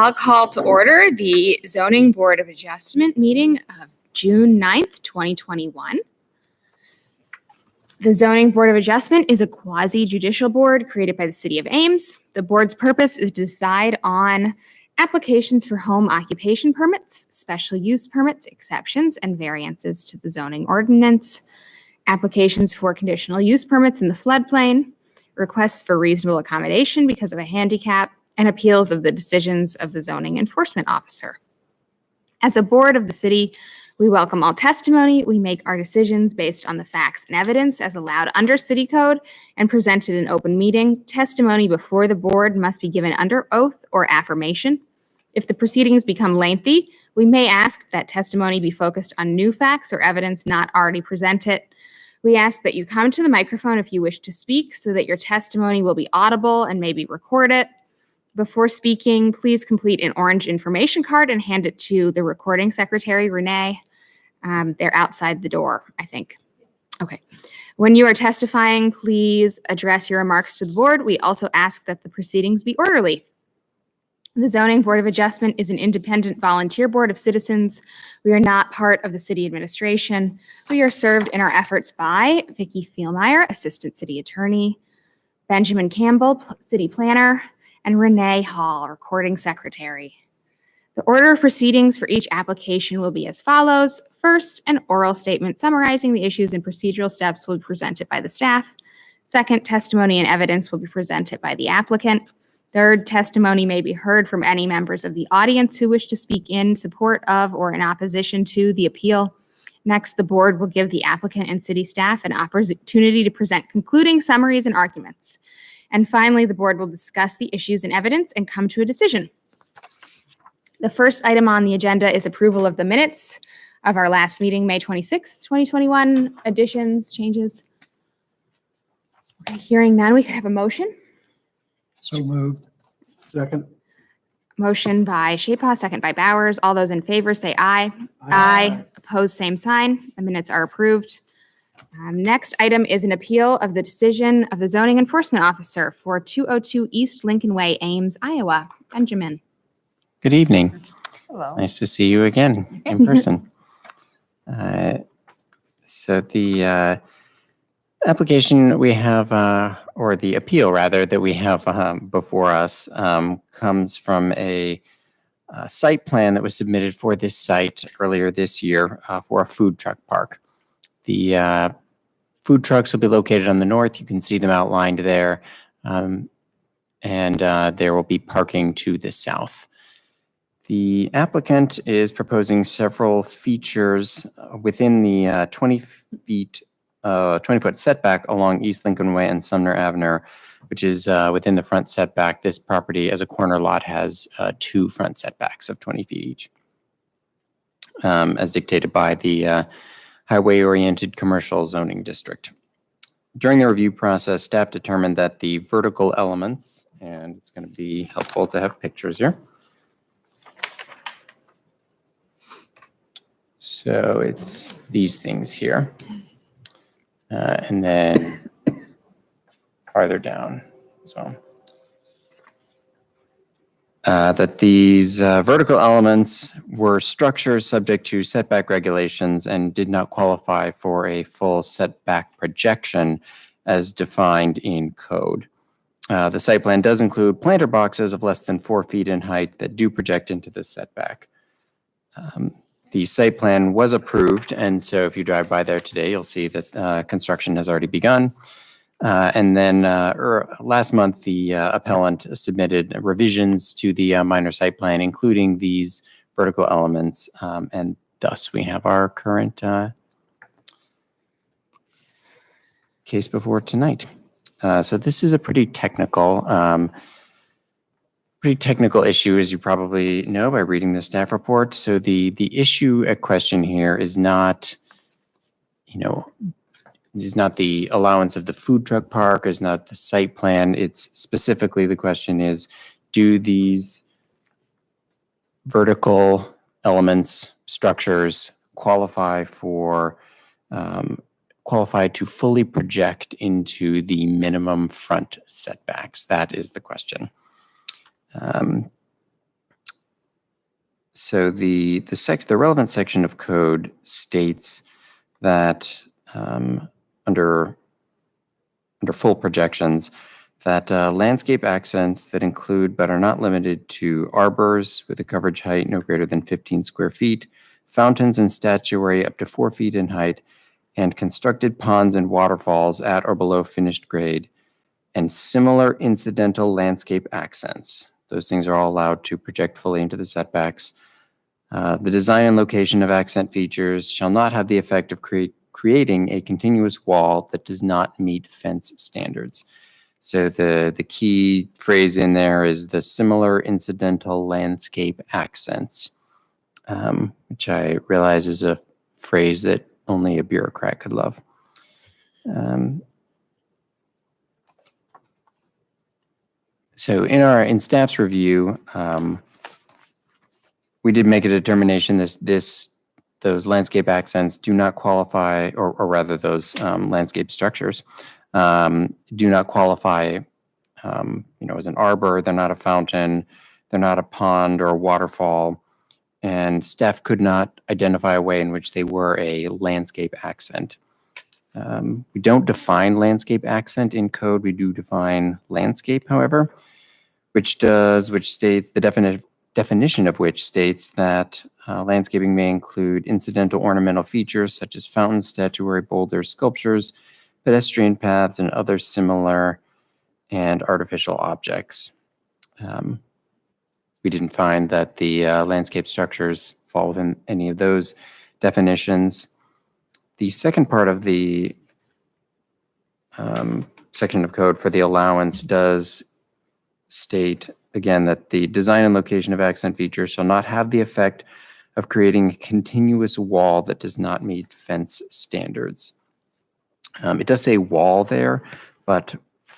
I'll call to order the Zoning Board of Adjustment meeting of June 9th, 2021. The Zoning Board of Adjustment is a quasi-judicial board created by the City of Ames. The board's purpose is to decide on applications for home occupation permits, special use permits, exceptions, and variances to the zoning ordinance, applications for conditional use permits in the floodplain, requests for reasonable accommodation because of a handicap, and appeals of the decisions of the zoning enforcement officer. As a board of the city, we welcome all testimony. We make our decisions based on the facts and evidence as allowed under city code and presented in open meeting. Testimony before the board must be given under oath or affirmation. If the proceedings become lengthy, we may ask that testimony be focused on new facts or evidence not already presented. We ask that you come to the microphone if you wish to speak so that your testimony will be audible and may be recorded. Before speaking, please complete an orange information card and hand it to the recording secretary, Renee. They're outside the door, I think. Okay. When you are testifying, please address your remarks to the board. We also ask that the proceedings be orderly. The Zoning Board of Adjustment is an independent volunteer board of citizens. We are not part of the city administration. We are served in our efforts by Vicki Fielmeyer, Assistant City Attorney, Benjamin Campbell, City Planner, and Renee Hall, Recording Secretary. The order of proceedings for each application will be as follows. First, an oral statement summarizing the issues and procedural steps will be presented by the staff. Second, testimony and evidence will be presented by the applicant. Third, testimony may be heard from any members of the audience who wish to speak in support of or in opposition to the appeal. Next, the board will give the applicant and city staff an opportunity to present concluding summaries and arguments. And finally, the board will discuss the issues and evidence and come to a decision. The first item on the agenda is approval of the minutes of our last meeting, May 26, 2021. Additions, changes? Okay, hearing none, we could have a motion. So moved. Second. Motion by Shapaw, second by Bowers. All those in favor say aye. Aye. Opposed, same sign. The minutes are approved. Next item is an appeal of the decision of the zoning enforcement officer for 202 East Lincoln Way, Ames, Iowa. Benjamin. Good evening. Hello. Nice to see you again in person. So the application we have, or the appeal rather, that we have before us comes from a site plan that was submitted for this site earlier this year for a food truck park. The food trucks will be located on the north. You can see them outlined there. And there will be parking to the south. The applicant is proposing several features within the 20-foot setback along East Lincoln Way and Sumner Avenue, which is within the front setback. This property, as a corner lot, has 2 front setbacks of 20 feet each, as dictated by the highway-oriented commercial zoning district. During the review process, staff determined that the vertical elements, and it's going to be helpful to have pictures here. So it's these things here. And then farther down as well. That these vertical elements were structures subject to setback regulations and did not qualify for a full setback projection as defined in code. The site plan does include planter boxes of less than 4 feet in height that do project into the setback. The site plan was approved, and so if you drive by there today, you'll see that construction has already begun. And then last month, the appellant submitted revisions to the minor site plan, including these vertical elements, and thus we have our current case before tonight. So this is a pretty technical issue, as you probably know by reading the staff report. So the issue at question here is not, is not the allowance of the food truck park, is not the site plan. It's specifically the question is, do these vertical elements, structures qualify to fully project into the minimum front setbacks? That is the question. So the relevant section of code states that under full projections, that landscape accents that include but are not limited to arbors with a coverage height no greater than 15 square feet, fountains and statuary up to 4 feet in height, and constructed ponds and waterfalls at or below finished grade, and similar incidental landscape accents. Those things are all allowed to project fully into the setbacks. The design and location of accent features shall not have the effect of creating a continuous wall that does not meet fence standards. So the key phrase in there is the similar incidental landscape accents, which I realize is a phrase that only a bureaucrat could love. So in staff's review, we did make a determination those landscape accents do not qualify, or rather those landscape structures do not qualify, as an arbor. They're not a fountain. They're not a pond or a waterfall. And staff could not identify a way in which they were a landscape accent. We don't define landscape accent in code. We do define landscape, however, which states the definition of which states that landscaping may include incidental ornamental features such as fountains, statuary, boulders, sculptures, pedestrian paths, and other similar and artificial objects. We didn't find that the landscape structures fall within any of those definitions. The second part of the section of code for the allowance does state, again, that the design and location of accent features shall not have the effect of creating a continuous wall that does not meet fence standards. It does say wall there, but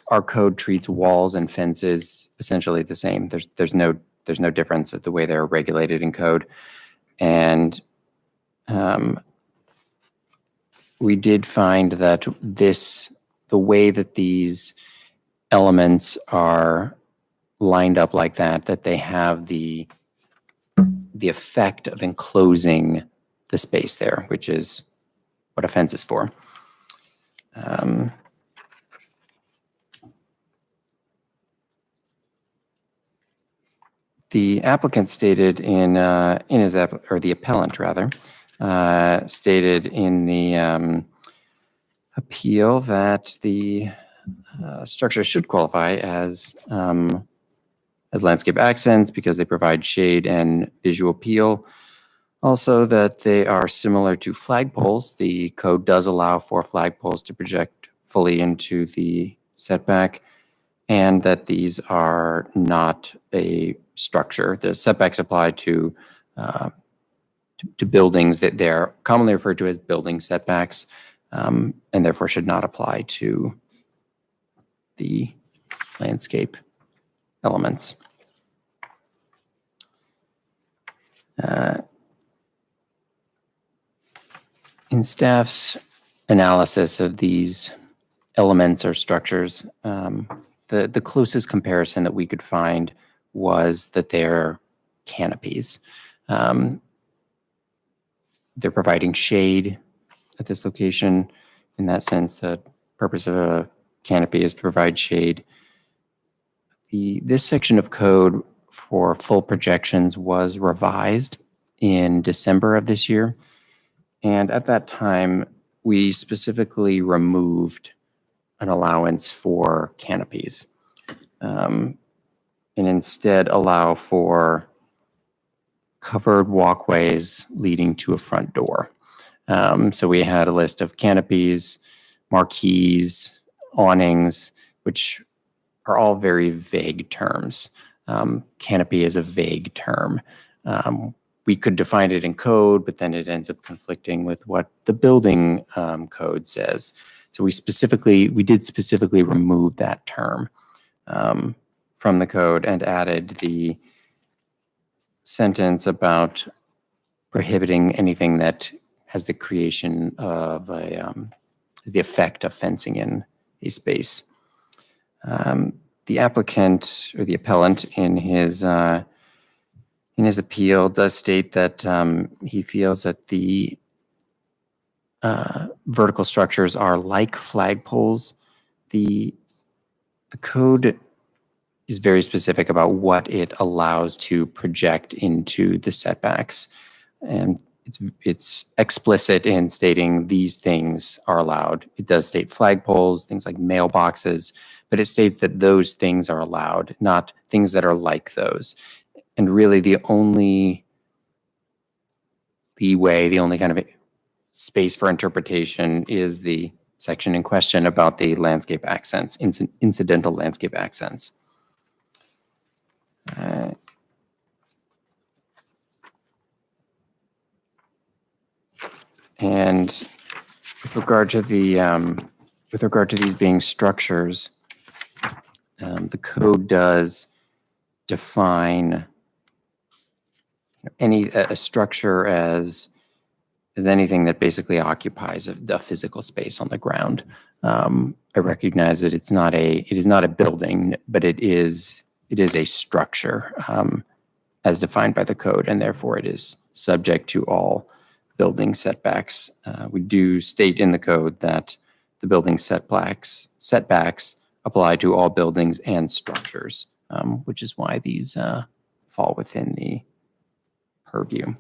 our code treats walls and fences essentially the same. There's no difference at the way they're regulated in code. And we did find that the way that these elements are lined up like that they have the effect of enclosing the space there, which is what a fence is for. The applicant stated the appellant rather, stated in the appeal that the structure should qualify as landscape accents because they provide shade and visual appeal. Also, that they are similar to flagpoles. The code does allow for flagpoles to project fully into the setback, and that these are not a structure. The setbacks apply to buildings that they're commonly referred to as building setbacks, and therefore should not apply to the landscape elements. In staff's analysis of these elements or structures, the closest comparison that we could find was that they're canopies. They're providing shade at this location. In that sense, the purpose of a canopy is to provide shade. This section of code for full projections was revised in December of this year. And at that time, we specifically removed an allowance for canopies, and instead allow for covered walkways leading to a front door. So we had a list of canopies, marquees, awnings, which are all very vague terms. Canopy is a vague term. We could define it in code, but then it ends up conflicting with what the building code says. So we did specifically remove that term from the code and added the sentence about prohibiting anything that has the creation of the effect of fencing in a space. The applicant or the appellant in his appeal does state that he feels that the vertical structures are like flagpoles. The code is very specific about what it allows to project into the setbacks. And it's explicit in stating these things are allowed. It does state flagpoles, things like mailboxes, but it states that those things are allowed, not things that are like those. And really the only kind of space for interpretation is the section in question about the landscape accents, incidental landscape accents. And with regard to these being structures, the code does define a structure as anything that basically occupies a physical space on the ground. I recognize that it is not a building, but it is a structure as defined by the code, and therefore it is subject to all building setbacks. We do state in the code that the building setbacks apply to all buildings and structures, which is why these fall within the purview.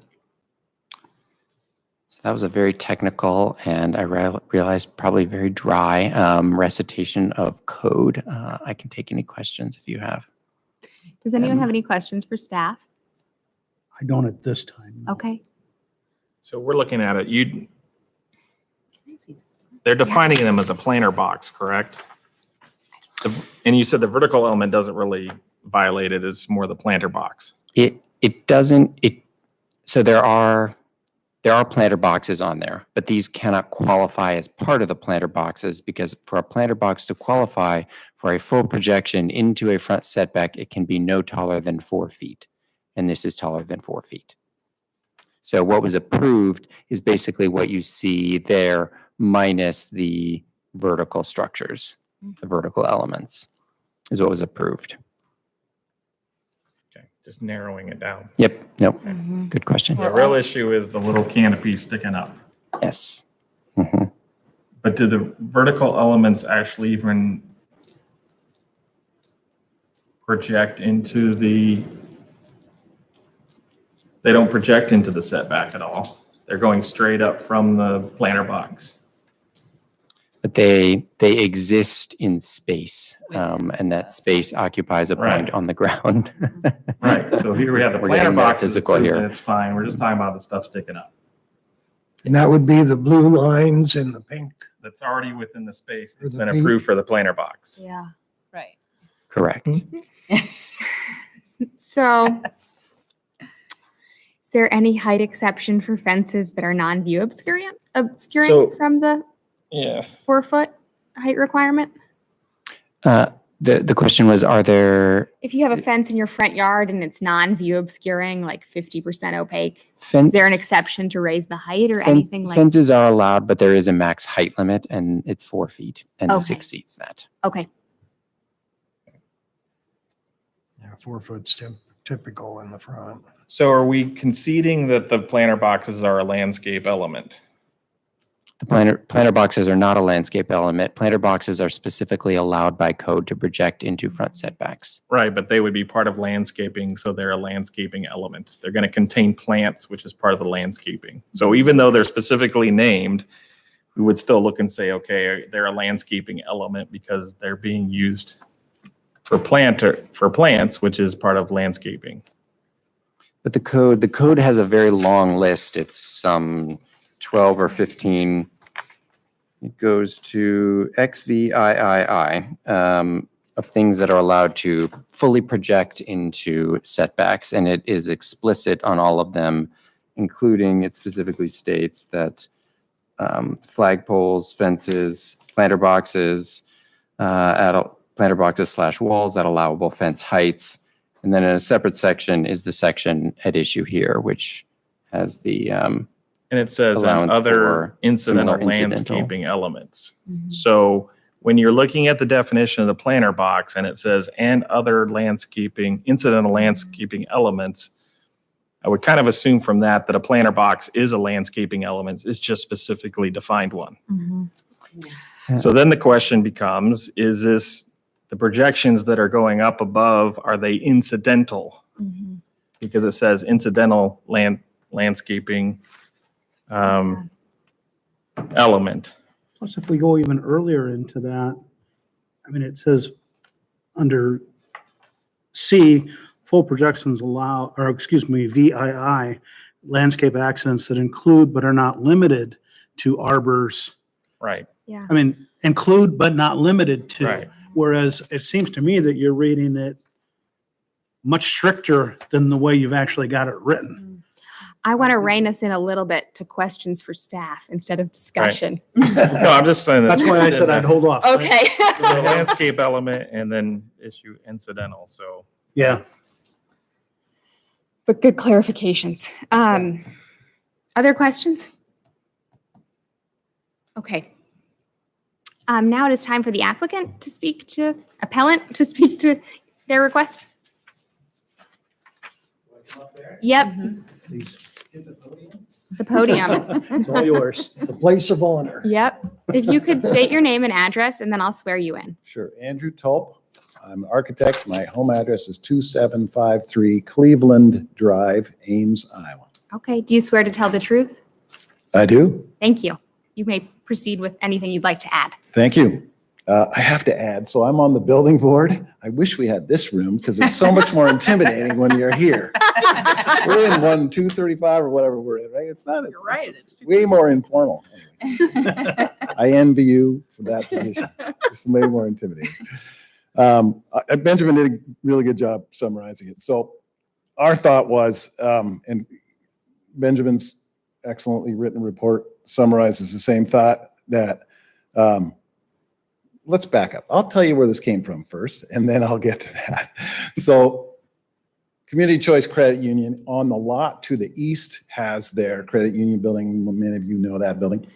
So that was a very technical and I realized probably very dry recitation of code. I can take any questions if you have. Does anyone have any questions for staff? I don't at this time. Okay. So we're looking at it. They're defining them as a planar box, correct? And you said the vertical element doesn't really violate it. It's more the planter box. It doesn't. So there are planter boxes on there, but these cannot qualify as part of the planter boxes because for a planter box to qualify for a full projection into a front setback, it can be no taller than 4 feet. And this is taller than 4 feet. So what was approved is basically what you see there minus the vertical structures, the vertical elements is what was approved. Okay, just narrowing it down. Yep, nope, good question. The real issue is the little canopy sticking up. Yes. But do the vertical elements actually even project into they don't project into the setback at all. They're going straight up from the planter box. but they exist in space, and that space occupies a point Right. on the ground. Right, so here we have the We're planter getting more boxes, physical and here. it's fine, we're just talking about the stuff sticking up. And that would be the blue lines and the pink. That's already within the space that's the been pink- approved for the planter box. Yeah, right. Correct. So, is there any height exception for fences that are non-view obscuring So- from the Yeah. 4-foot height requirement? The question was, are there If you have a fence in your front yard and it's non-view obscuring, like 50% opaque, is fence? there an exception to raise the height or anything like? Fences are allowed, but there is a max height limit, and it's 4 feet, and this Okay. exceeds that. Okay, Yeah, 4 foot's typical in the front. So are we conceding that the planter boxes are a landscape element? The planter boxes are not a landscape element. Planter boxes are specifically allowed by code to project into front setbacks. Right, but they would be part of landscaping, so they're a landscaping element. They're going to contain plants, which is part of the landscaping. So even though they're specifically named, we would still look and say, okay, they're a landscaping element because they're being used for plants, which is part of landscaping. But the code has a very long list. It's some 12 or 15. It goes to XVIII of things that are allowed to fully project into setbacks, and it is explicit on all of them, including it specifically states that flagpoles, fences, planter boxes, planter boxes / walls at allowable fence heights. And then in a separate section is the section at issue here, which has the And it says and allowance other for incidental similar incidental. landscaping elements. Mhm. So when you're looking at the definition of the planter box and it says and other incidental landscaping elements, I would kind of assume from that a planter box is a landscaping element. It's just specifically defined one. Mhm. So then the question becomes, is this the projections that are going up above, are they incidental? Mhm. Because it says incidental landscaping element. Plus, if we go even earlier into that, I mean, it says under C, full projections allow, or excuse me, VII, landscape accents that include but are not limited to arbors. Right, Yeah. I mean, include but not limited to. right. Whereas it seems to me that you're reading it much stricter than the way you've actually got it written. I want to rein us in a little bit to questions for staff instead of discussion. No, I'm just saying That's why I said I'd hold off. Okay. The landscape element and then issue incidental, so. Yeah. But good clarifications. Other questions? Okay. Now it is time for the applicant to speak to, appellant to speak to their request. Yep, the podium. It's all yours. The place of honor. Yep. If you could state your name and address, and then I'll swear you in. Sure. Andrew Tulp. I'm an architect. My home address is 2753 Cleveland Drive, Ames, Iowa. Okay. Do you swear to tell the truth? I do. Thank you. You may proceed with anything you'd like to add. Thank you. I have to add, so I'm on the building board. I wish we had this room because it's so much more intimidating when you're here. We're in 235 or whatever we're in, right? It's not. It's, You're right. It's way more informal. Anyway. I envy you for that position. It's way more intimidating. Benjamin did a really good job summarizing it. So our thought was, and Benjamin's excellently written report summarizes the same thought, that let's back up. I'll tell you where this came from first, and then I'll get to that. So Community Choice Credit Union on the lot to the east has their credit union building. Many of you know that building.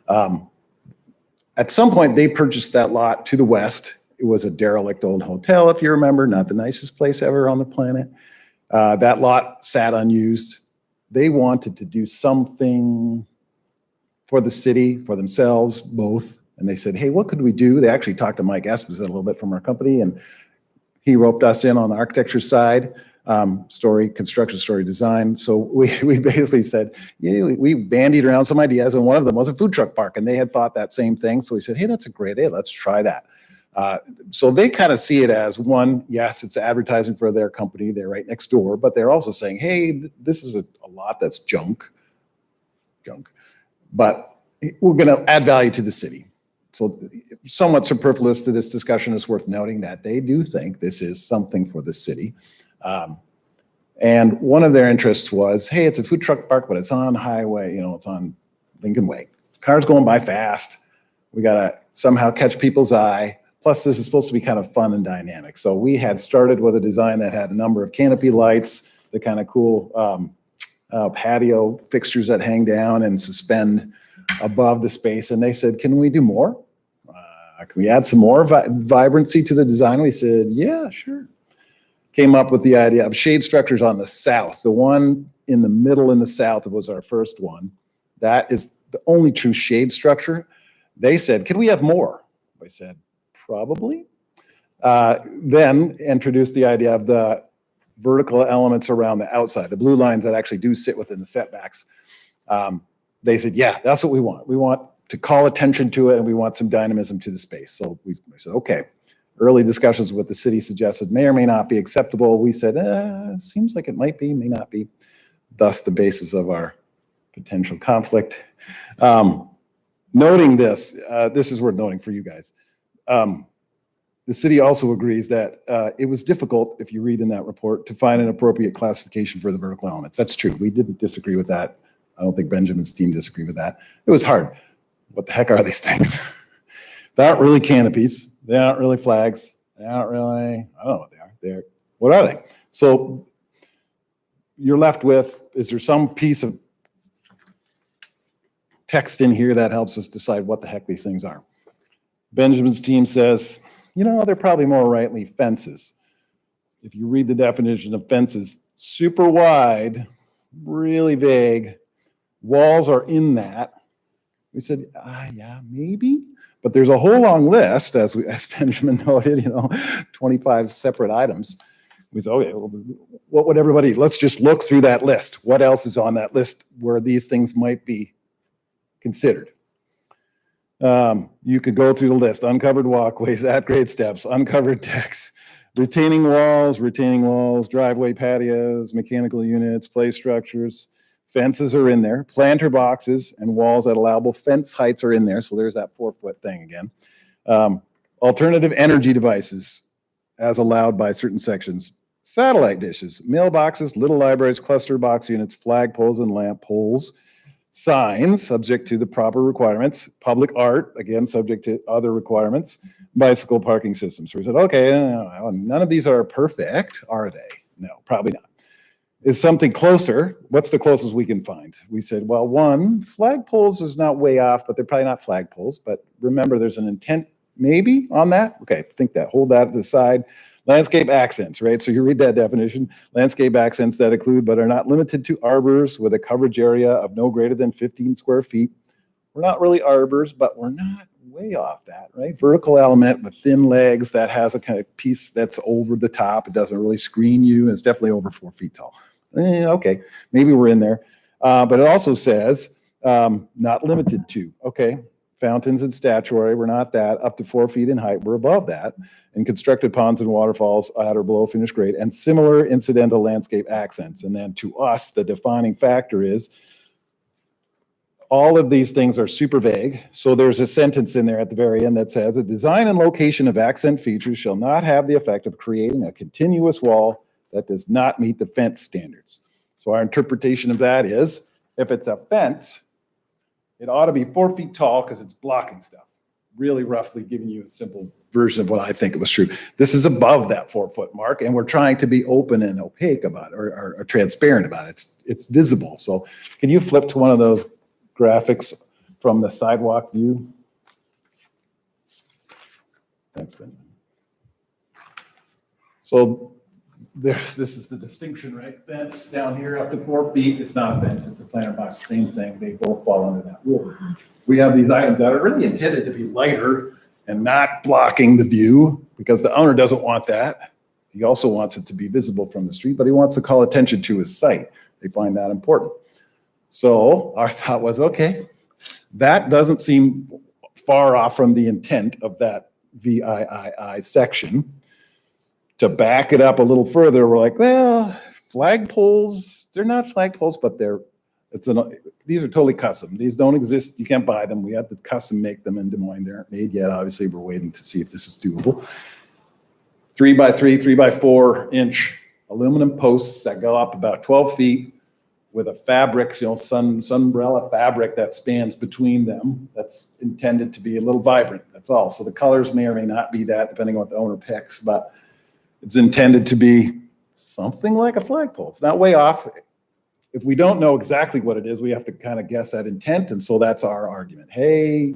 At some point, they purchased that lot to the west. It was a derelict old hotel, if you remember, not the nicest place ever on the planet. That lot sat unused. They wanted to do something for the city, for themselves, both. And they said, hey, what could we do? They actually talked to Mike Esposito a little bit from our company, and he roped us in on the architecture side. construction story design. So we basically said, yeah, we bandied around some ideas, and one of them was a food truck park, and they had thought that same thing. So we said, hey, that's a great idea. Let's try that. So they kind of see it as one, yes, it's advertising for their company. They're right next door, but they're also saying, hey, this is a lot that's junk, but we're going to add value to the city. So somewhat superfluous to this discussion is worth noting that they do think this is something for the city. And one of their interests was, hey, it's a food truck park, but it's on highway, it's on Lincoln Way. Cars going by fast. We got to somehow catch people's eye. Plus, this is supposed to be kind of fun and dynamic. So we had started with a design that had a number of canopy lights, the kind of cool patio fixtures that hang down and suspend above the space. And they said, can we do more? Can we add some more vibrancy to the design? We said, yeah, sure. Came up with the idea of shade structures on the south. The one in the middle in the south was our first one. That is the only true shade structure. They said, can we have more? I said, probably. Then introduced the idea of the vertical elements around the outside, the blue lines that actually do sit within the setbacks. They said, yeah, that's what we want. We want to call attention to it, and we want some dynamism to the space. So we said, okay. Early discussions with the city suggested may or may not be acceptable. We said, seems like it might be, may not be. Thus the basis of our potential conflict. Noting this, this is worth noting for you guys. The city also agrees that it was difficult, if you read in that report, to find an appropriate classification for the vertical elements. That's true. We didn't disagree with that. I don't think Benjamin's team disagreed with that. It was hard. What the heck are these things? They aren't really canopies. They aren't really flags. They aren't really, I don't know what they are. What are they? So you're left with, is there some piece of text in here that helps us decide what the heck these things are? Benjamin's team says, they're probably more rightly fences. If you read the definition of fences, super wide, really vague, walls are in that. We said, yeah, maybe. But there's a whole long list, as Benjamin noted, 25 separate items. We said, okay, well, what would everybody, let's just look through that list. What else is on that list where these things might be considered? You could go through the list: uncovered walkways, at-grade steps, uncovered decks, retaining walls, driveway patios, mechanical units, play structures. Fences are in there, planter boxes and walls at allowable fence heights are in there. So there's that 4-foot thing again. Alternative energy devices as allowed by certain sections. Satellite dishes, mailboxes, little libraries, cluster box units, flagpoles and lamp poles. Signs, subject to the proper requirements. Public art, again, subject to other requirements. Bicycle parking systems. So we said, okay, none of these are perfect, are they? No, probably not. Is something closer? What's the closest we can find? We said, well, one, flagpoles is not way off, but they're probably not flagpoles. But remember, there's an intent maybe on that. Okay, think that, hold that to the side. Landscape accents, right? So you read that definition. Landscape accents that include but are not limited to arbors with a coverage area of no greater than 15 square feet. We're not really arbors, but we're not way off that, right? Vertical element with thin legs that has a kind of piece that's over the top. It doesn't really screen you. It's definitely over 4 feet tall. Okay, maybe we're in there. But it also says not limited to, okay, fountains and statuary, we're not that. Up to 4 feet in height, we're above that. And constructed ponds and waterfalls at or below finished grade, and similar incidental landscape accents. And then to us, the defining factor is all of these things are super vague. So there's a sentence in there at the very end that says, a design and location of accent features shall not have the effect of creating a continuous wall that does not meet the fence standards. So our interpretation of that is, if it's a fence, it ought to be 4 feet tall because it's blocking stuff. Really roughly giving you a simple version of what I think it was true. This is above that 4 foot mark, and we're trying to be open and opaque about it, or transparent about it. It's visible. So can you flip to one of those graphics from the sidewalk view? Thanks, Ben. So this is the distinction, right? Fence down here up to 4 feet. It's not a fence, it's a planter box, same thing. They both fall under that rule. We have these items that are really intended to be lighter and not blocking the view because the owner doesn't want that. He also wants it to be visible from the street, but he wants to call attention to his site. They find that important. So our thought was, okay, that doesn't seem far off from the intent of that VIII section. To back it up a little further, we're like, well, flagpoles, they're not flagpoles, but these are totally custom. These don't exist. You can't buy them. We have to custom make them in Des Moines. They aren't made yet. Obviously, we're waiting to see if this is doable. 3x3, 3x4 inch aluminum posts that go up about 12 feet with a fabric, sunbrella fabric that spans between them. That's intended to be a little vibrant. That's all. So the colors may or may not be that, depending on what the owner picks, but it's intended to be something like a flagpole. It's not way off. If we don't know exactly what it is, we have to kind of guess at intent. And so that's our argument. Hey,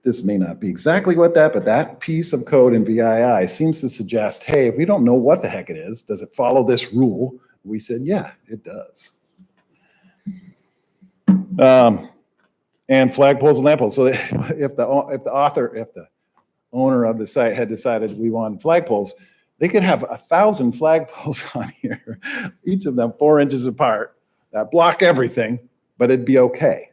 this may not be exactly what that, but that piece of code in VII seems to suggest, hey, if we don't know what the heck it is, does it follow this rule? We said, yeah, it does. And flagpoles and lamppoles. So if the owner of the site had decided we want flagpoles, they could have 1,000 flagpoles on here, each of them 4 inches apart, that block everything, but it'd be okay.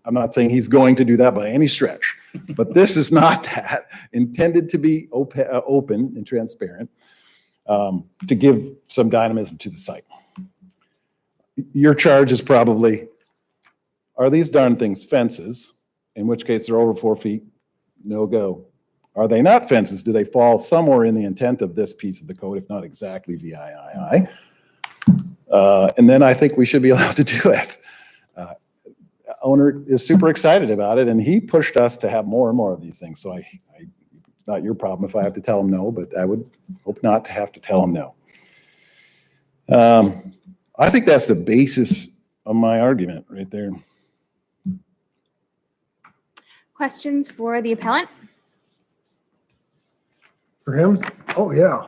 I'm not saying he's going to do that by any stretch, but this is not that. Intended to be open and transparent, to give some dynamism to the site. Your charge is probably, are these darn things fences? In which case they're over 4 feet, no go. Are they not fences? Do they fall somewhere in the intent of this piece of the code, if not exactly VIII? And then I think we should be allowed to do it. Owner is super excited about it, and he pushed us to have more and more of these things. So it's not your problem if I have to tell him no, but I would hope not to have to tell him no. I think that's the basis of my argument right there. Questions for the appellant? For him? Oh, yeah.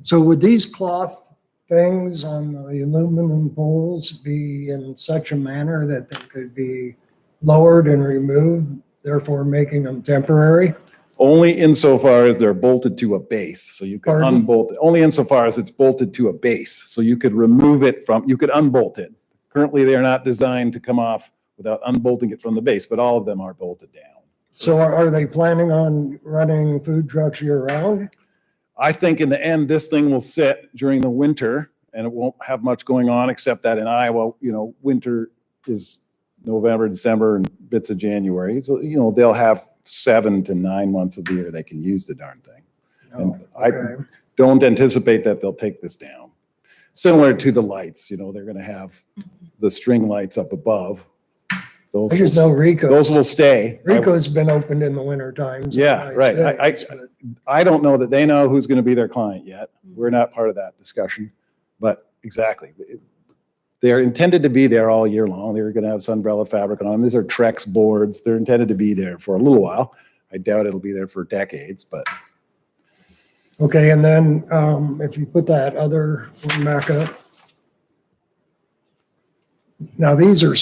So would these cloth things on the aluminum poles be in such a manner that they could be lowered and removed, therefore making them temporary? Only insofar as they're bolted to a base. So you could Pardon? unbolt it. Only insofar as it's bolted to a base. So you could remove it you could unbolt it. Currently, they're not designed to come off without unbolting it from the base, but all of them are bolted down. So are they planning on running food trucks year-round? I think in the end, this thing will sit during the winter and it won't have much going on except that in Iowa, winter is November, December, and bits of January. So, they'll have 7 to 9 months of the year they can use the darn thing. And I don't anticipate that they'll take this down. Similar to the lights, they're going to have the string lights up above. Those I just know Rico. Those will stay. Rico's been opened in the winter times. Yeah, right. I don't know that they know who's going to be their client yet. We're not part of that discussion, but exactly. They're intended to be there all year long. They're going to have sunbrella fabric on them. These are Trex boards. They're intended to be there for a little while. I doubt it'll be there for decades, but. Okay, and then if you put that other one back up. Now, these are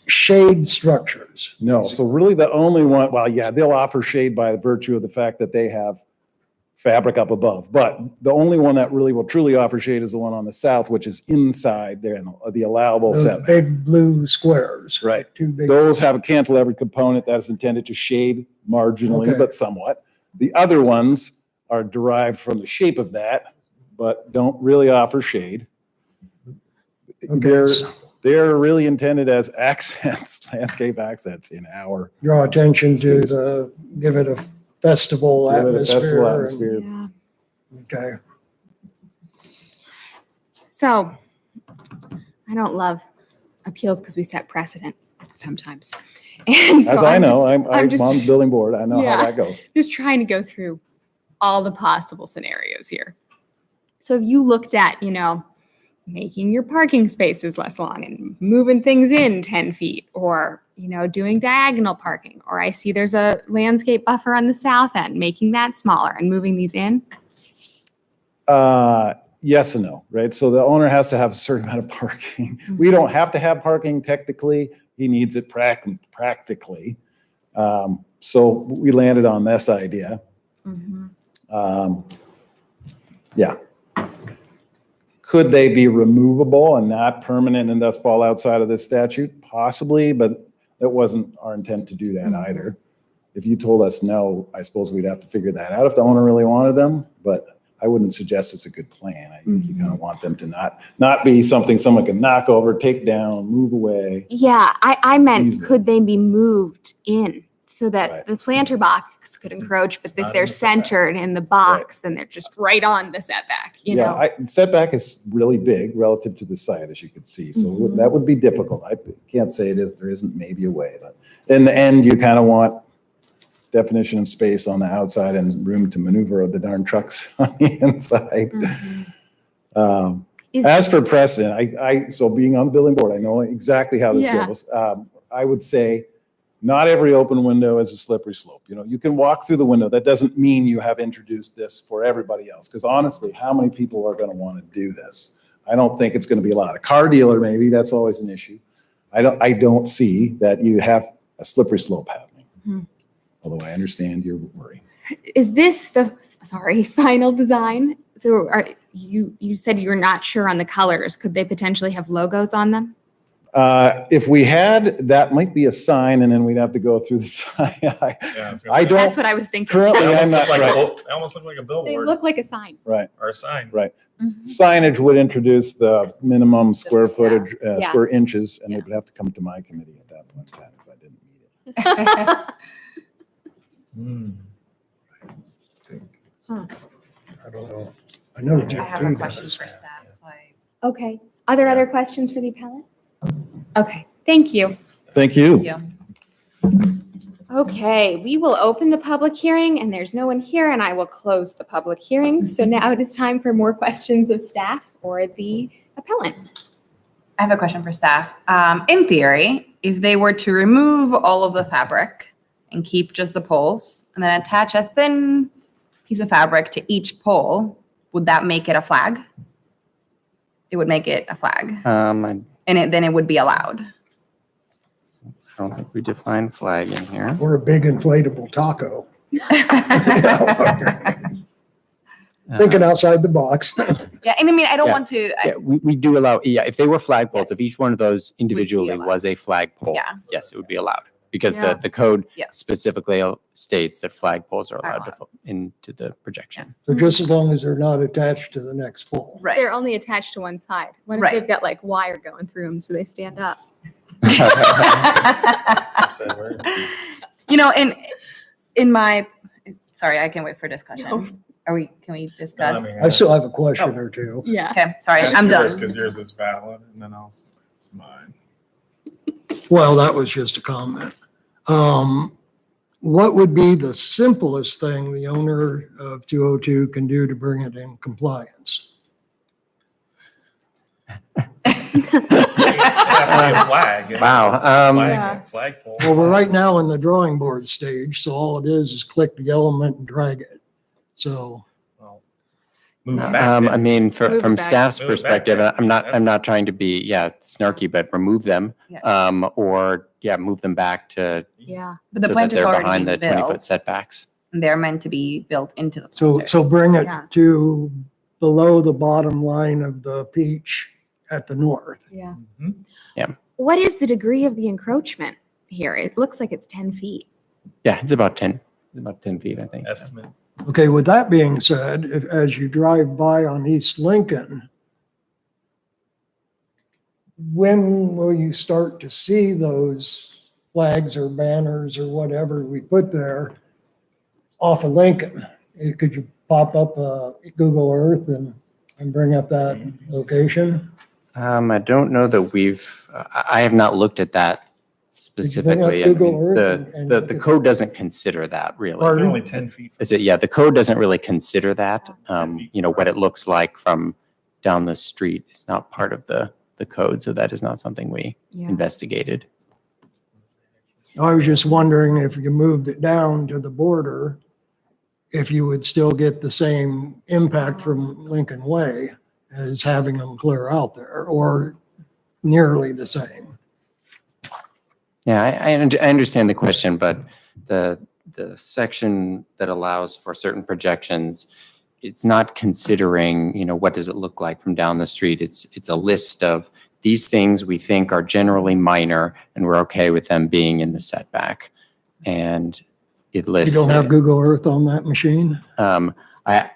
shade structures. No, so really the only one, well, yeah, they'll offer shade by virtue of the fact that they have fabric up above. But the only one that really will truly offer shade is the one on the south, which is inside there, the allowable Those setback. big blue squares. Right. Two big. Those have a cantilever component that is intended to shade marginally, Okay. but somewhat. The other ones are derived from the shape of that, but don't really offer shade. Okay. They're really intended as accents, landscape accents in our. Draw attention to give it a festival atmosphere. Yeah. Okay. So I don't love appeals because we set precedent sometimes. And so As I know, I'm I'm just- on the building board. I know Yeah. how that goes. just trying to go through all the possible scenarios here. So if you looked at, making your parking spaces less long and moving things in 10 feet or, doing diagonal parking, or I see there's a landscape buffer on the south end, making that smaller and moving these in. Yes and no, right? So the owner has to have a certain amount of parking. We don't have to have parking technically. He needs it practically. So we landed on this idea. Mhm. Yeah. Could they be removable and not permanent and thus fall outside of this statute? Possibly, but that wasn't our intent to do that either. If you told us no, I suppose we'd have to figure that out if the owner really wanted them, but I wouldn't suggest it's a good plan. I think you kind of want them to not be something someone can knock over, take down, move away. Yeah, I meant, Easily. could they be moved in so that Right. the planter box could encroach, but It's if not they're in the setback. centered in the box, then they're just right on the setback, you Yeah, know? setback is really big relative to the site, as you could see. So Mhm. that would be difficult. I can't say there isn't maybe a way, but in the end, you kind of want definition of space on the outside and room to maneuver the darn trucks on the inside. Mhm. Is- As for precedent, so being on the building board, I know exactly how this Yeah. goes. I would say not every open window is a slippery slope. You know, you can walk through the window. That doesn't mean you have introduced this for everybody else. Because honestly, how many people are going to want to do this? I don't think it's going to be a lot. A car dealer, maybe, that's always an issue. I don't see that you have a slippery slope happening. Mhm. Although I understand your worry. Is this the, final design? So you said you're not sure on the colors. Could they potentially have logos on them? If we had, that might be a sign, and then we'd have to go through the sign. I don't. That's what I was thinking. Currently, They I'm almost not look like right. they almost look like a They billboard look like a sign. Right. or a sign. Right. Mhm. Signage would introduce the minimum square footage, Yeah. square inches, and Yeah. it would have to come to my committee at that point in time if I didn't meet it. I don't know. I know I Jeff have a T question does. for staff, so I. Okay. Are there other questions for the appellant? Okay, thank you. Thank you. Yeah. Okay, we will open the public hearing and there's no one here and I will close the public hearing. So now it is time for more questions of staff or the appellant. I have a question for staff. In theory, if they were to remove all of the fabric and keep just the poles and then attach a thin piece of fabric to each pole, would that make it a flag? It would make it a flag, I and then it would be allowed. don't think we define flag in here. Or a big inflatable taco. Thinking outside the box. Yeah, and I mean, I don't Yeah. want to. Yeah, we do allow, if they were flagpoles, if Yes. each one of those individually allowed. was a flagpole, Yeah. yes, it would be allowed. Because Yeah. the code Yeah. specifically states that flagpoles are allowed to allowed. fall into the projection. So just as long as they're not attached to the next pole. Right. They're only attached to one side. What if Right. they've got like wire going through them so they stand up? You know, in my, sorry, I can wait for discussion. Can we discuss? I still have a question or two. Yeah. Okay, sorry, I'm done. Because yours is valid, and then I'll say it's mine. Well, that was just a comment. What would be the simplest thing the owner of 202 can do to bring it in compliance? A flag. Wow. Yeah. Flagpole. Well, we're right now in the drawing board stage, so all it is click the element and drag it. So, Well, move it back I then. mean, Move it from back. staff's Move it back, perspective, yeah. I'm not trying to be, snarky, but remove them. Yeah. Or, move them back to, Yeah. But the so that planters they're already behind the being 20-foot built, setbacks. and they're meant to be built into the so planters. bring it Yeah. to below the bottom line of the peach at the north. Yeah. Mhm. What is the degree of the encroachment here? It looks like it's 10 feet. Yeah, it's about 10 feet, I think. Estimate. Okay, with that being said, as you drive by on East Lincoln, when will you start to see those flags or banners or whatever we put there off of Lincoln? Could you pop up Google Earth and bring up that location? I don't know that I have not looked at that specifically. I mean, Google Earth and the code doesn't consider that really. Pardon? Only 10 feet. The code doesn't really consider that. What it looks like from down the street is not part of the code, so that is not something we Yeah. investigated. I was just wondering if you moved it down to the border, if you would still get the same impact from Lincoln Way as having them clear out there, or nearly the same. Yeah, I understand the question, but the section that allows for certain projections, it's not considering, what does it look like from down the street? It's a list of these things we think are generally minor and we're okay with them being in the setback. And it You lists. don't have Google Earth on that machine? I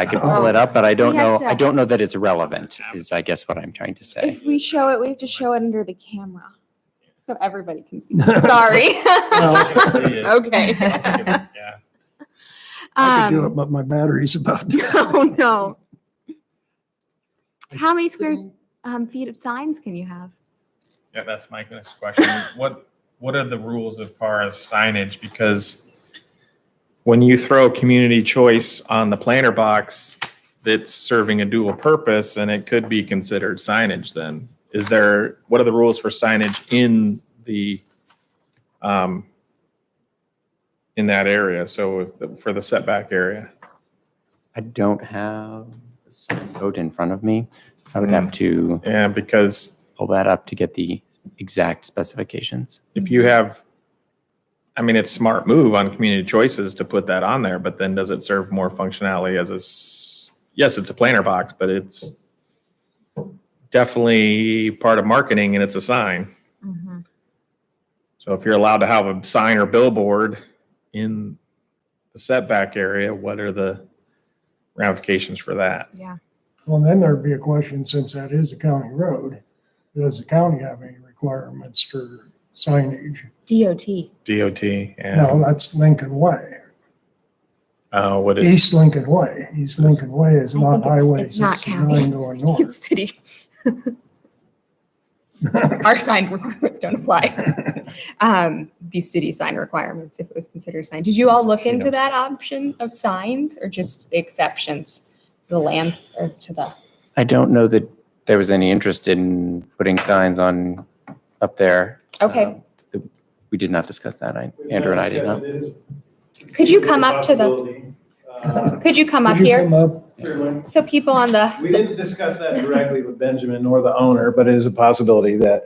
could pull it up, but I don't We have know. I to- don't know that it's relevant, is I guess what I'm trying to say. If we show it, we have to show it under the camera. So everybody can see. Sorry. Okay. Yeah. I could do it, but my battery's about to. Oh, no. How many square feet of signs can you have? Yeah, that's my next question. What are the rules as far as signage? Because when you throw community choice on the planter box, that's serving a dual purpose and it could be considered signage then. What are the rules for signage in that area? So for the setback area? I don't have the sign code in front of me. I would have to Yeah, because pull that up to get the exact specifications. if you have, it's smart move on community choices to put that on there, but then does it serve more functionality yes, it's a planter box, but it's definitely part of marketing and it's a sign. Mm-hmm. So if you're allowed to have a sign or billboard in the setback area, what are the ramifications for that? Yeah. Well, then there'd be a question, since that is a county road, does the county have any requirements for signage? DOT. DOT, yeah. No, that's Lincoln Way, What it, East Lincoln Way. East Lincoln Way is I not think Highway it's not county. 69 going north. It's city. Our sign requirements don't apply. Be city sign requirements if it was considered sign. Did you all look into that option of signs or just the exceptions? The land or to the, I don't know that there was any interest in putting signs on up there. okay. We did not discuss that. Andrew and I did not. Could you come up to the, could you come up Could you here? come up? Certainly. So people on the, We didn't discuss that directly with Benjamin nor the owner, but it is a possibility that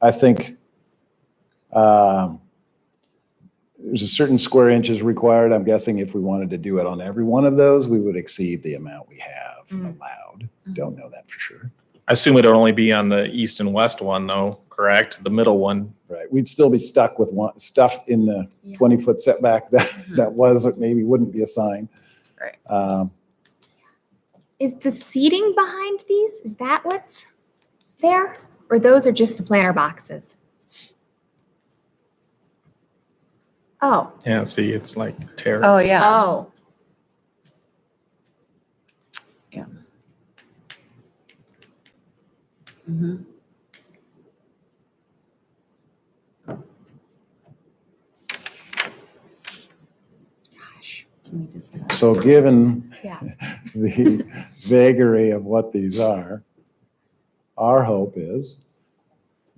I think there's a certain square inches required. I'm guessing if we wanted to do it on every one of those, we would exceed the amount we have allowed. Don't know that for sure. I assume it'd only be on the east and west one though, correct? The middle one. Right. We'd still be stuck with stuff in the Yeah. 20-foot setback that was, or maybe wouldn't be a sign. Right. is the seating behind these? Is that what's there? Or those are just the planter boxes? Oh, Yeah, see, it's like terrace. Oh, yeah. oh. Mhm. Gosh. Can we just- So given Yeah. the vagary of what these are, our hope is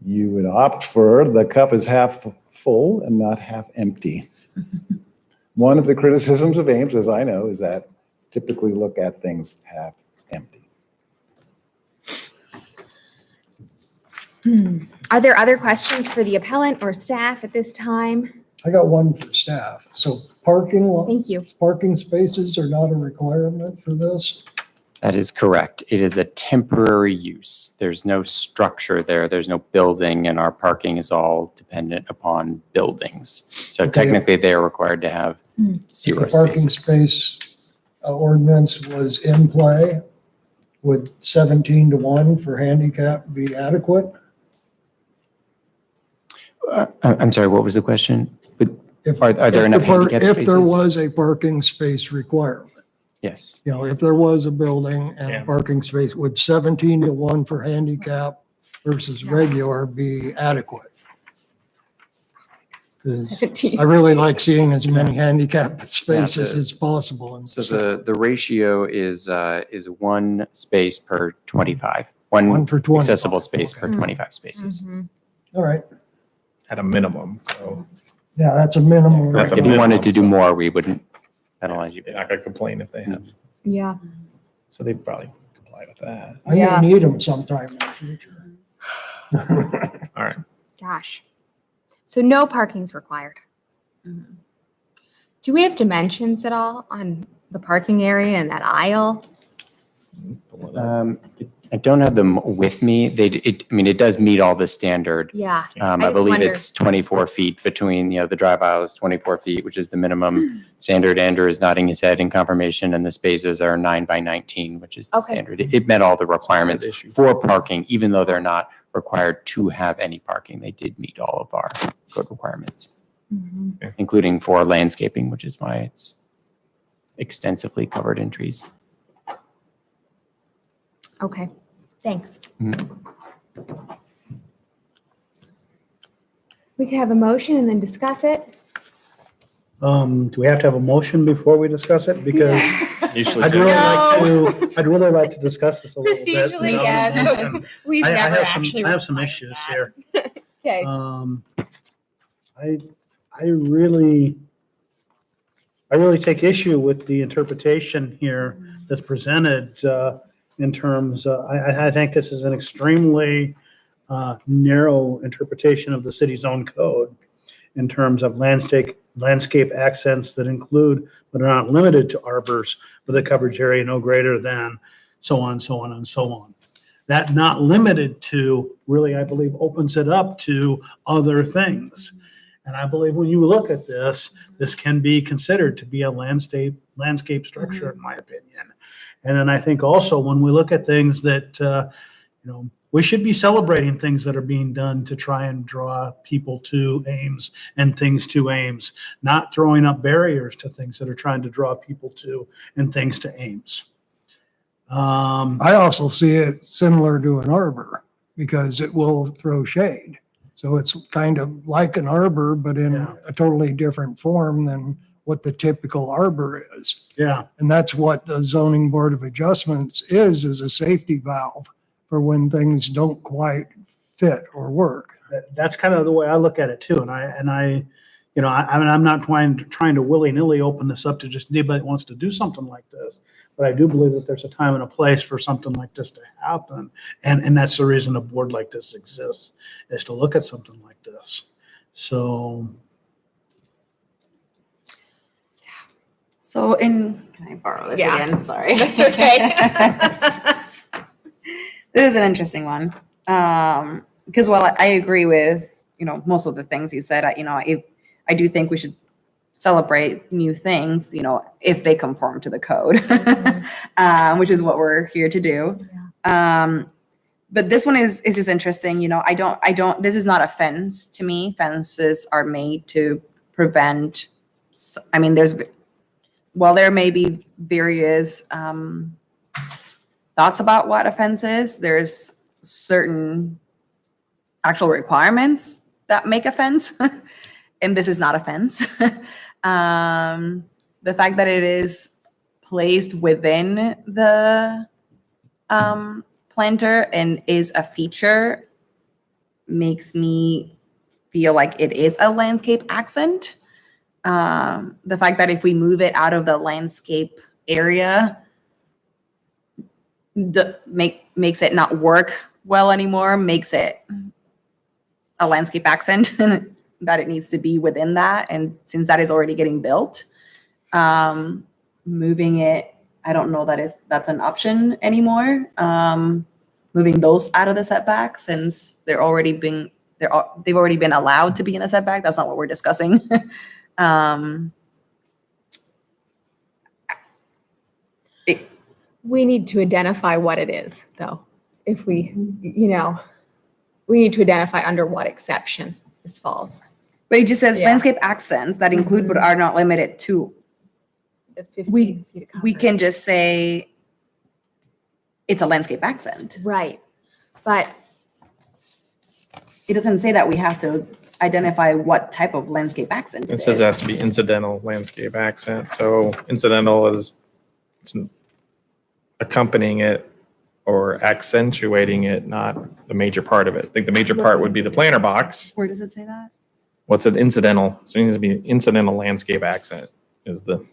you would opt for the cup is half full and not half empty. One of the criticisms of Ames, as I know, is that typically look at things half empty. Are there other questions for the appellant or staff at this time? I got one for staff. So Thank you. parking spaces are not a requirement for this? That is correct. It is a temporary use. There's no structure there. There's no building, and our parking is all dependent upon buildings. So Okay. technically, they are required to have If zero the parking spaces. space ordinance was in play, would 17-1 for handicap be adequate? I'm sorry, what was the question? If- Are there if enough the par- handicap If there spaces? was a parking space requirement, Yes. if there was a building and Yeah. a parking space, would 17-1 for handicap versus regular be adequate? 'Cause I really like seeing as many handicap spaces as possible. And So the ratio is one space per 25. One One for 20. accessible space per Okay. 25 spaces. All right. At a minimum, so Yeah, that's a minimum. That's a If you minimum. wanted to do more, we wouldn't penalize you. they're not gonna complain if they have, Yeah. so they'd probably comply with that. I may Yeah. need them sometime in the future. All right. Gosh. So no parking's required. Do we have dimensions at all on the parking area and that aisle? I don't have them with me. I mean, it does meet all the standard. Yeah. I just believe wonder- it's 24 feet between, the drive aisle is 24 feet, which is the minimum standard. Andrew is nodding his head in confirmation, and the spaces are 9 by 19, which is the Okay. standard. It met all the requirements issue. for parking, even though they're not required to have any parking. They did meet all of our code requirements, including for landscaping, which is why it's extensively covered in trees. Okay, thanks. We could have a motion and then discuss it. Do we have to have a motion before we discuss it? Because Usually I'd do. really like to discuss this a little bit. Procedurally, yes. And We've I never have some, actually. I have some required issues that. here. Okay. I really take issue with the interpretation here that's presented in terms, I think this is an extremely narrow interpretation of the city's own code in terms of landscape accents that include, but are not limited to arbors with a coverage area no greater than so on, so on, and so on. That not limited to really, I believe, opens it up to other things. And I believe when you look at this, this can be considered to be a landscape structure, in my opinion. And then I think also when we look at things that, we should be celebrating things that are being done to try and draw people to Ames and things to Ames, not throwing up barriers to things that are trying to draw people to and things to Ames. I also see it similar to an arbor because it will throw shade. So it's kind of like an arbor, but in Yeah. a totally different form than what the typical arbor is. Yeah, And that's what the zoning board of adjustments is a safety valve for when things don't quite fit or work. that's kind of the way I look at it too. And I, I'm not trying to willy-nilly open this up to just anybody that wants to do something like this. But I do believe that there's a time and a place for something like this to happen. And that's the reason a board like this exists, is to look at something like this. So, So can I borrow this Yeah. again? Sorry. That's okay. This is an interesting one. Because while I agree with, most of the things you said, I do think we should celebrate new things, if they conform to the code, which is what we're here to do. But this one is just interesting. This is not a fence to me. Fences are made to prevent, there may be various thoughts about what a fence is, there's certain actual requirements that make a fence, and this is not a fence. The fact that it is placed within the planter and is a feature makes me feel like it is a landscape accent. The fact that if we move it out of the landscape area, makes it not work well anymore, makes it a landscape accent that it needs to be within that. And since that is already getting built, moving it, I don't know that's an option anymore. Moving those out of the setback, since they've already been allowed to be in a setback. That's not what we're discussing. We need to identify what it is, though. If we need to identify under what exception this falls. But it just says Yeah. landscape accents that include but are not limited to. The 15 We feet of We coverage. can just say it's a landscape accent. Right, but It doesn't say that we have to identify what type of landscape accent It says it has to be incidental landscape accent. So incidental is it's accompanying it or accentuating it, not the major part of it. I think the major part would be the planter box. Where does it say that? What's an incidental? So it needs to be incidental landscape accent is the,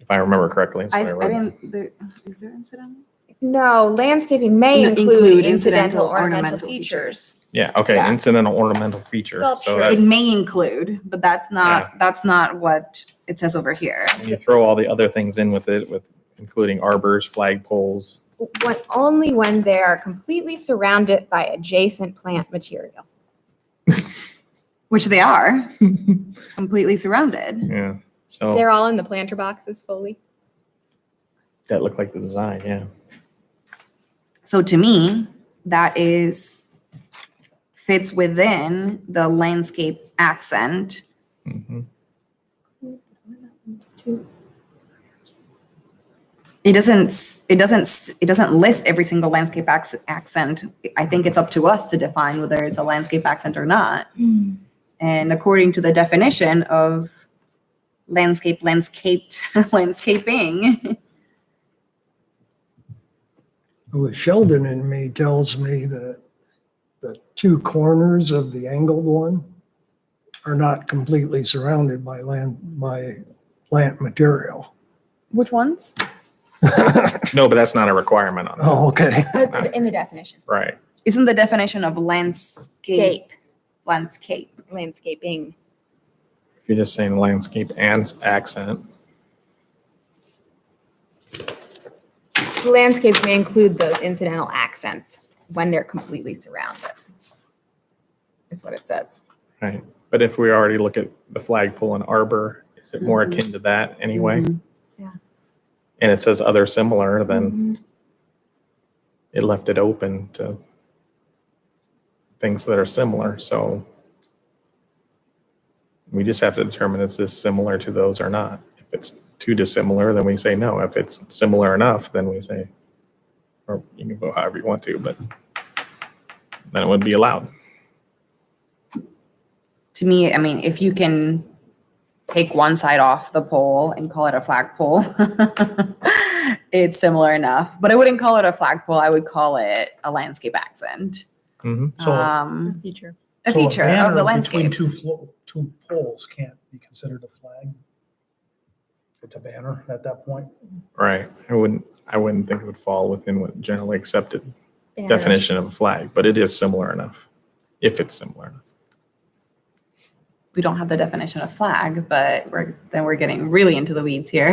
if I remember correctly. That's I what I wrote. didn't, is there incidental? No, landscaping may No, include incidental ornamental features. Yeah, okay, Yeah. incidental ornamental feature. So Sculpture. It that's, may include, but that's not what it says over here. when you throw all the other things in with it, with including arbors, flagpoles. Only when they are completely surrounded by adjacent plant material. Which they are, completely surrounded. Yeah, so They're all in the planter boxes fully. that looked like the design, yeah. So to me, that fits within the landscape accent. Mhm. It doesn't list every single landscape accent. I think it's up to us to define whether it's a landscape accent or not. And according to the definition of landscaping, Well, Sheldon in me tells me that the two corners of the angled one are not completely surrounded by plant material. which ones? No, but that's not a requirement on it. Oh, okay. It's in the definition. Right. Isn't the definition of landscape? Landscaping. If you're just saying landscape and accent. Landscapes may include those incidental accents when they're completely surrounded, is what it says. Right. But if we already look at the flagpole and arbor, is it more akin to that anyway? Mhm. Yeah. And it says other similar, then it left it open to things that are similar. So we just have to determine is this similar to those or not. If it's too dissimilar, then we say no. If it's similar enough, then we say, or you can go however you want to, but then it would be allowed. To me, I mean, if you can take one side off the pole and call it a flagpole, it's similar enough. But I wouldn't call it a flagpole. I would call it a landscape accent. Mhm. So- Feature. A So feature of banner the between landscape. two poles can't be considered a flag. It's a banner at that point. Right. I wouldn't think it would fall within what generally accepted Banners. definition of a flag, but it is similar enough, if it's similar enough. We don't have the definition of flag, but we're getting really into the weeds here.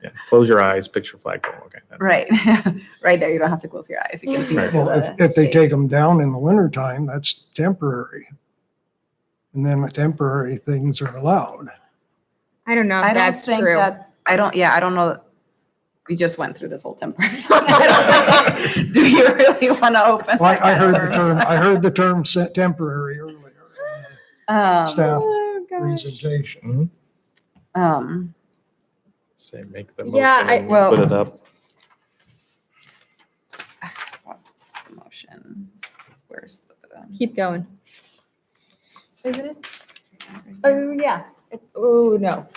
Yeah. Close your eyes, picture flagpole. Okay. That's Right. Right there. You don't have to close your eyes. You can see. Right. the Well, if they shape. take them down in the wintertime, that's temporary. And then the temporary things are allowed. I don't know I if don't that's think true. that, I don't know. We just went through this whole temporary. Do you really want to open? Well, I heard the that term, can I heard the term set temporary earlier in of the worms? staff presentation. Say make the Yeah, motion and well- put it up. What's the motion? Where's the? Keep going. Isn't it? Oh, yeah. Oh, no.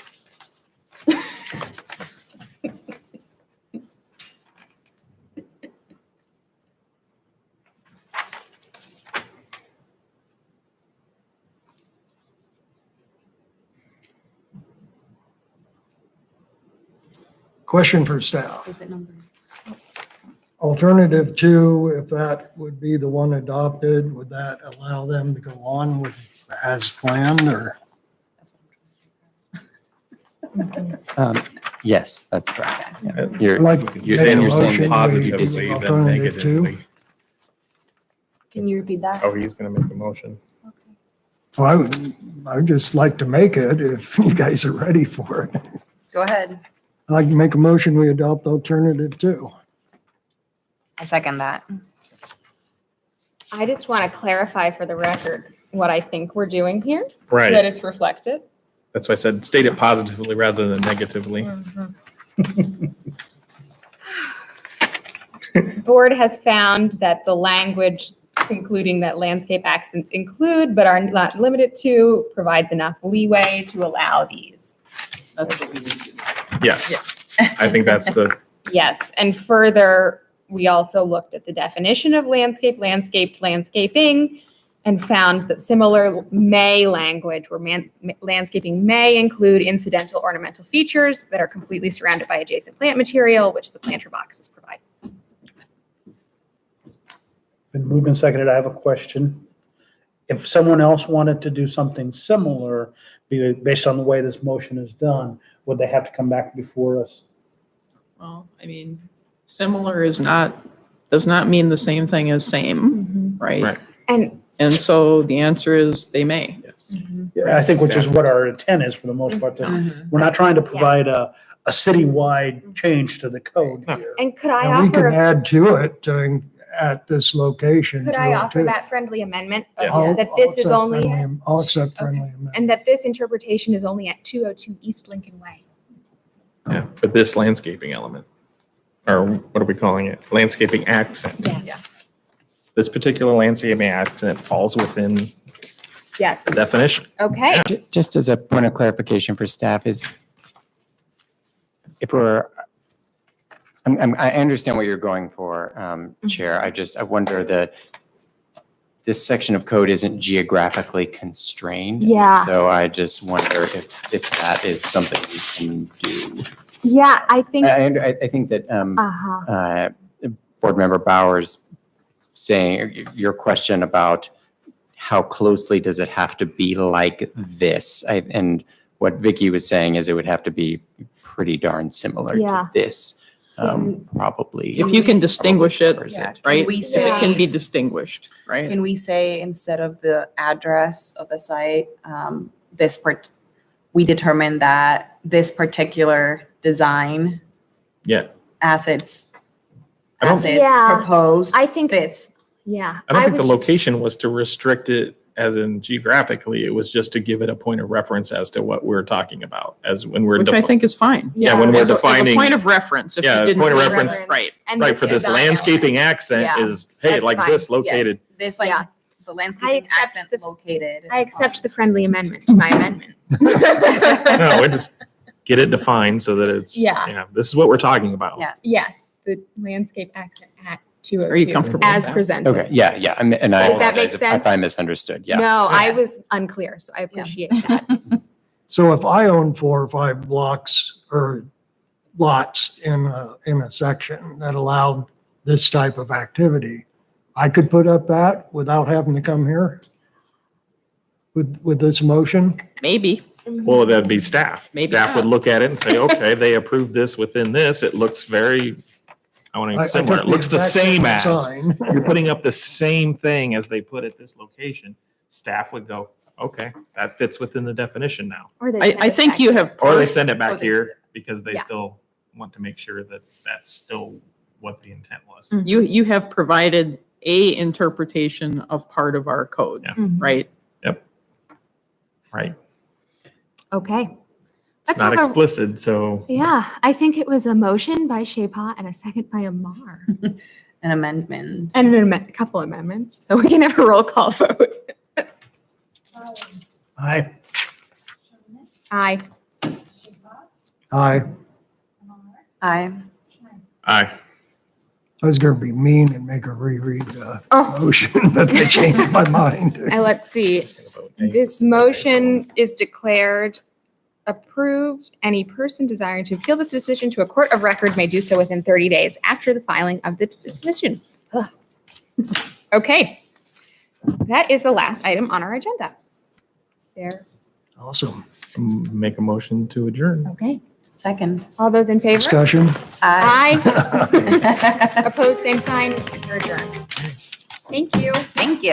Question for staff. Is it number? Alternative 2, if that would be the one adopted, would that allow them to go on with as planned or? Yes, that's correct. Yeah. Okay. You're, I'd like to you're make a saying you're saying motion that we Positively do than alternative 2. negatively. Can you repeat that? Oh, he's gonna make the motion. Well, I'd just like to make it if you guys are ready for it. Go ahead. I'd like to make a motion, we adopt alternative 2. I second that. I just want to clarify for the record what I think we're doing here, so that Right. it's reflected. That's why I said state it positively rather than negatively. The board has found that the language concluding that landscape accents include but are not limited to provides enough leeway to allow these. Yes. I think that's the, Yes, and further, we also looked at the definition of landscape, landscaped, landscaping, and found that similar may language where landscaping may include incidental ornamental features that are completely surrounded by adjacent plant material, which the planter boxes provide. Been moved and seconded. I have a question. If someone else wanted to do something similar, based on the way this motion is done, would they have to come back before us? Well, I mean, similar does not mean the same thing as same, right? Right. And so the answer is they may. Yes. Yeah, I think which is what our intent is for the most part. We're not trying to provide a citywide change to the code No. here. And could I And we can offer, add to it at this location. could I offer that friendly amendment of Yeah. that this is only, I'll accept friendly amendment. and that this interpretation is only at 202 East Lincoln Way? Yeah, for this landscaping element, or what are we calling it? Landscaping accent. Yes. This particular landscaping accent falls within Yes. the definition. Okay. Just as a point of clarification for staff is, if we're, I understand what you're going for, Chair. I wonder that this section of code isn't geographically constrained. Yeah. So I just wonder if that is something we can do. Yeah, I think, I think that Board Member Bowers saying, your question about how closely does it have to be like this? And what Vicky was saying is it would have to be pretty darn similar Yeah. to this, probably. If you can distinguish it, covers Yeah. it. right? Can we If say- it can be distinguished, right? Can we say instead of the address of the site, we determined that this particular design Yeah. as it's I don't- Yeah. proposed I think, fits. yeah. I don't think the was just- location was to restrict it as in geographically, it was just to give it a point of reference as to what we're talking about, as when we're. Which I think is fine. Yeah, when we're As a defining. point of reference. If you Yeah, didn't point of do it. reference. And Right, for this design landscaping accent Yeah. is, hey, That's like fine. this located. Yes, this Yeah. the landscaping accept accent the- located. I accept the friendly amendment to my amendment. No, we just get it defined so that it's, Yeah. this is what we're talking about. Yeah. Yes, the landscape accent at 202. Are you comfortable with As that? presented. Okay, yeah, and I Does that make apologize sense? if I misunderstood, yeah. No, I Yes. was unclear, so I appreciate that. So if I own 4 or 5 blocks or lots in a section that allowed this type of activity, I could put up that without having to come here with this motion? Maybe. Well, that'd be staff. Maybe Staff would not. look at it and say, okay, they approved this within this. It looks very, I want to I say similar. took It looks the exact same as. sign. You're putting up the same thing as they put at this location. Staff would go, okay, that fits within the definition now. Or they I send it think back you here. have. Or they send it Or back they here because they Yeah. still want to make sure that that's still what the intent was. Mm. You have provided a interpretation of part of our code, Yeah. Mhm. right? Right? Okay. It's Let's not have a- explicit, so Yeah, I think it was a motion by Shaypa and a second by Amar. An amendment. And a couple amendments, so we can have a roll call vote. Aye. Aye. I Aye. aye. was going to be mean and make her reread the Oh, motion, but they changed my mind. let's see. This motion is declared approved. Any person desiring to appeal this decision to a court of record may do so within 30 days after the filing of the decision. Ugh. Okay. That is the last item on our agenda. There. Awesome. Make a motion to adjourn. Okay. Second. All those in favor? Discussion? Aye. Aye. Opposed, same sign. We're adjourned. Thank you. Thank you.